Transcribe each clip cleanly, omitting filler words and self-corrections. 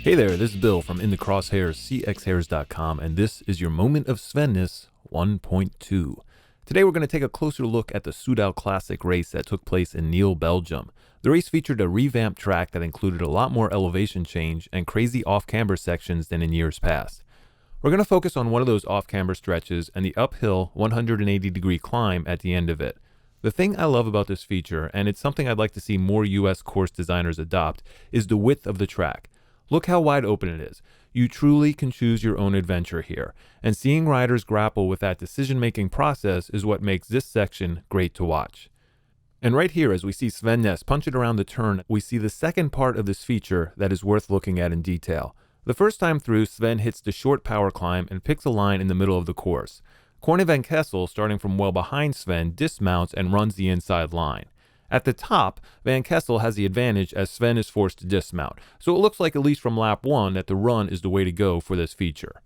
Hey there, this is Bill from In the Crosshairs, cxhairs.com, and this is your Moment of SVENNESS 1.2. Today we're going to take a closer look at the Soudal Classic race that took place in Niel, Belgium. The race featured a revamped track that included a lot more elevation change and crazy off-camber sections than in years past. We're going to focus on one of those off-camber stretches and the uphill 180-degree climb at the end of it. The thing I love about this feature, and it's something I'd like to see more US course designers adopt, is the width of the track. Look how wide open it is. You truly can choose your own adventure here, and seeing riders grapple with that decision-making process is what makes this section great to watch. And right here, as we see SVENNESS punch it around the turn, we see the second part of this feature that is worth looking at in detail. The first time through, Sven hits the short power climb and picks a line in the middle of the course. Corne van Kessel, starting from well behind Sven, dismounts and runs the inside line. At the top, Van Kessel has the advantage as Sven is forced to dismount, so it looks like at least from lap 1 that the run is the way to go for this feature.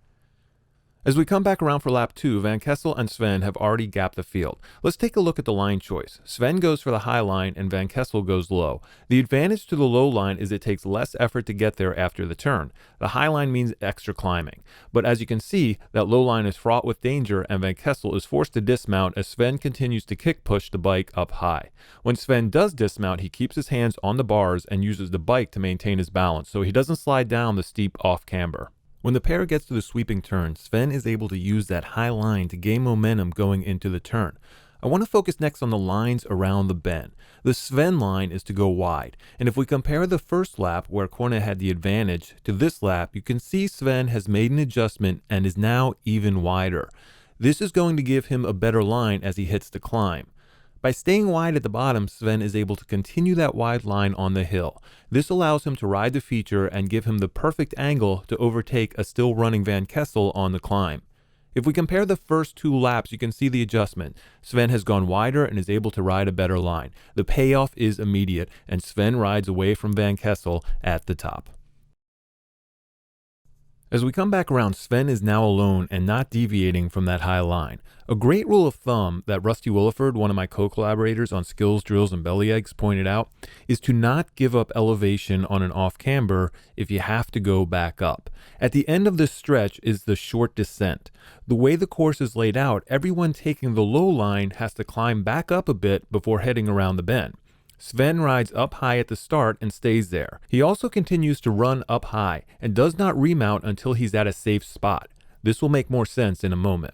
As we come back around for lap 2, Van Kessel and Sven have already gapped the field. Let's take a look at the line choice. Sven goes for the high line and Van Kessel goes low. The advantage to the low line is it takes less effort to get there after the turn. The high line means extra climbing. But as you can see, that low line is fraught with danger and Van Kessel is forced to dismount as Sven continues to kick push the bike up high. When Sven does dismount, he keeps his hands on the bars and uses the bike to maintain his balance so he doesn't slide down the steep off-camber. When the pair gets to the sweeping turn, Sven is able to use that high line to gain momentum going into the turn. I want to focus next on the lines around the bend. The Sven line is to go wide, and if we compare the first lap where Corne had the advantage to this lap, you can see Sven has made an adjustment and is now even wider. This is going to give him a better line as he hits the climb. By staying wide at the bottom, Sven is able to continue that wide line on the hill. This allows him to ride the feature and give him the perfect angle to overtake a still running Van Kessel on the climb. If we compare the first 2 laps, you can see the adjustment. Sven has gone wider and is able to ride a better line. The payoff is immediate, and Sven rides away from Van Kessel at the top. As we come back around, Sven is now alone and not deviating from that high line. A great rule of thumb that Rusty Williford, one of my co-collaborators on Skills Drills and Bellyaches, pointed out is to not give up elevation on an off-camber if you have to go back up. At the end of this stretch is the short descent. The way the course is laid out, everyone taking the low line has to climb back up a bit before heading around the bend. Sven rides up high at the start and stays there. He also continues to run up high and does not remount until he's at a safe spot. This will make more sense in a moment.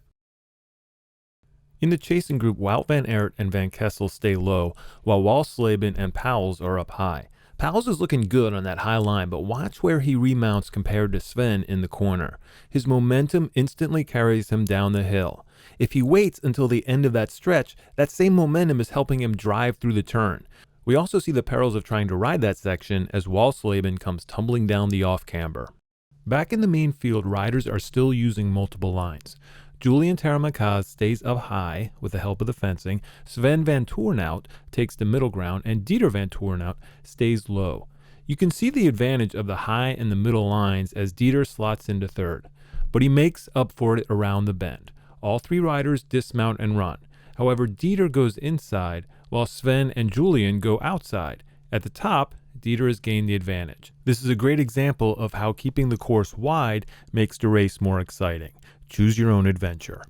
In the chasing group, Wout van Aert and Van Kessel stay low, while Walsleben and Pauwels are up high. Pauwels is looking good on that high line, but watch where he remounts compared to Sven in the corner. His momentum instantly carries him down the hill. If he waits until the end of that stretch, that same momentum is helping him drive through the turn. We also see the perils of trying to ride that section as Walsleben comes tumbling down the off-camber. Back in the main field, riders are still using multiple lines. Julian Taramacaz stays up high with the help of the fencing, Sven van Toornout takes the middle ground, and Dieter van Toornout stays low. You can see the advantage of the high and the middle lines as Dieter slots into third, but he makes up for it around the bend. All 3 riders dismount and run. However, Dieter goes inside, while Sven and Julian go outside. At the top, Dieter has gained the advantage. This is a great example of how keeping the course wide makes the race more exciting. Choose your own adventure.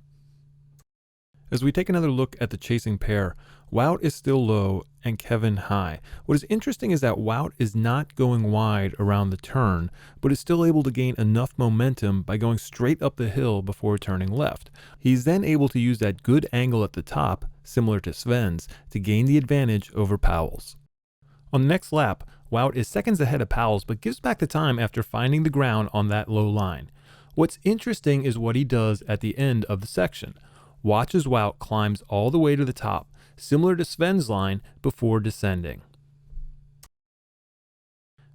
As we take another look at the chasing pair, Wout is still low and Kevin high. What is interesting is that Wout is not going wide around the turn, but is still able to gain enough momentum by going straight up the hill before turning left. He's then able to use that good angle at the top, similar to Sven's, to gain the advantage over Pauwels. On the next lap, Wout is seconds ahead of Pauwels but gives back the time after finding the ground on that low line. What's interesting is what he does at the end of the section. Watch as Wout climbs all the way to the top, similar to Sven's line before descending.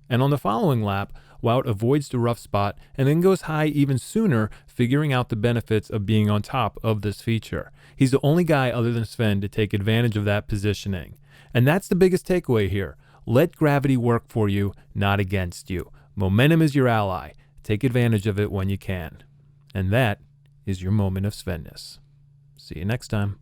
And on the following lap, Wout avoids the rough spot and then goes high even sooner, figuring out the benefits of being on top of this feature. He's the only guy other than Sven to take advantage of that positioning. And that's the biggest takeaway here. Let gravity work for you, not against you. Momentum is your ally. Take advantage of it when you can. And that is your moment of SVENNESS. See you next time.